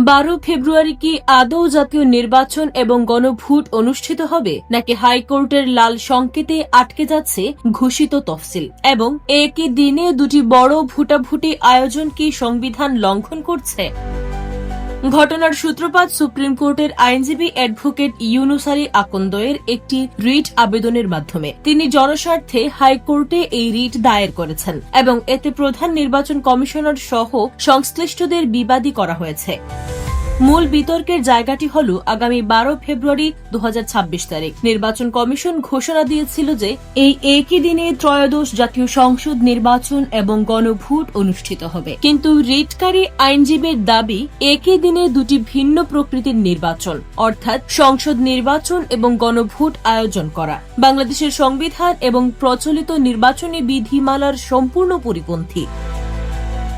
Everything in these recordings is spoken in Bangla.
12 ফেব্রুয়ারি কি আদৌ জাতীয় নির্বাচন এবং গণভোট অনুষ্ঠিত হবে, নাকি হাইকোর্টের লাল সংকেতে আটকে যাচ্ছে ঘোষিত তফসিল? এবং একই দিনে দুটি বড় ভোটাভুটি আয়োজন কি সংবিধান লঙ্ঘন করছে? ঘটনার সূত্রপাত সুপ্রিম কোর্টের আইনজীবী অ্যাডভোকেট ইউনুস আলী আকন্দয়ের একটি রিট আবেদনের মাধ্যমে। তিনি জনস্বার্থে হাইকোর্টে এই রিট দায়ের করেছেন এবং এতে প্রধান নির্বাচন কমিশনার সহ সংশ্লিষ্টদের বিবাদী করা হয়েছে। মূল বিতর্কের জায়গাটি হল আগামী 12 ফেব্রুয়ারি 2026 তারিখ নির্বাচন কমিশন ঘোষণা দিয়েছিল যে এই একই দিনে ত্রয়োদশ জাতীয় সংসদ নির্বাচন এবং গণভোট অনুষ্ঠিত হবে। কিন্তু রিটকারী আইনজীবীর দাবি একই দিনে দুটি ভিন্ন প্রকৃতির নির্বাচন, অর্থাৎ সংসদ নির্বাচন এবং গণভোট আয়োজন করা বাংলাদেশের সংবিধান এবং প্রচলিত নির্বাচনী বিধিমালার সম্পূর্ণ পরিপন্থী।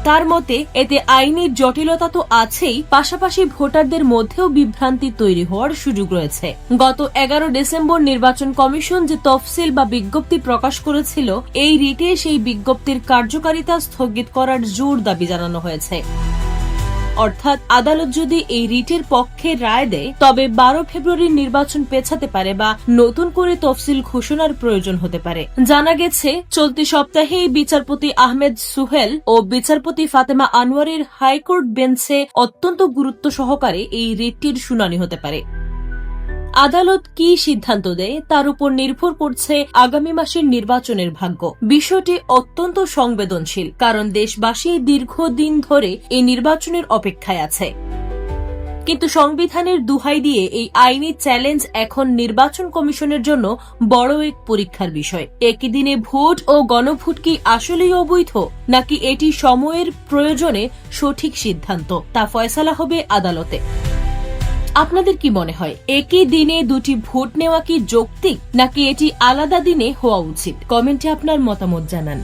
তার মতে এতে আইনি জটিলতা তো আছেই, পাশাপাশি ভোটারদের মধ্যেও বিভ্রান্তি তৈরি হওয়ার সুযোগ রয়েছে। গত 11 ডিসেম্বর নির্বাচন কমিশন যে তফসিল বা বিজ্ঞপ্তি প্রকাশ করেছিল, এই রিটে সেই বিজ্ঞপ্তির কার্যকারিতা স্থগিত করার জোর দাবি জানানো হয়েছে। অর্থাৎ আদালত যদি এই রিটের পক্ষে রায় দেয়, তবে 12 ফেব্রুয়ারির নির্বাচন পেছাতে পারে বা নতুন করে তফসিল ঘোষণার প্রয়োজন হতে পারে। জানা গেছে চলতি সপ্তাহেই বিচারপতি আহমেদ সুহেল ও বিচারপতি ফাতেমা আনোয়ারের হাইকোর্ট বেঞ্চে অত্যন্ত গুরুত্ব সহকারে এই রিটটির শুনানি হতে পারে। আদালত কি সিদ্ধান্ত দেয় তার উপর নির্ভর করছে আগামী মাসের নির্বাচনের ভাগ্য। বিষয়টি অত্যন্ত সংবেদনশীল, কারণ দেশবাসী দীর্ঘদিন ধরে এই নির্বাচনের অপেক্ষায় আছে। কিন্তু সংবিধানের দুহাই দিয়ে এই আইনি চ্যালেঞ্জ এখন নির্বাচন কমিশনের জন্য বড় এক পরীক্ষার বিষয়। একই দিনে ভোট ও গণভোট কি আসলেই অবৈধ, নাকি এটি সময়ের প্রয়োজনে সঠিক সিদ্ধান্ত, তা ফয়সালা হবে আদালতে। আপনাদের কি মনে হয়, একই দিনে দুটি ভোট নেওয়া কি যৌক্তিক, নাকি এটি আলাদা দিনে হওয়া উচিত? কমেন্টে আপনার মতামত জানান।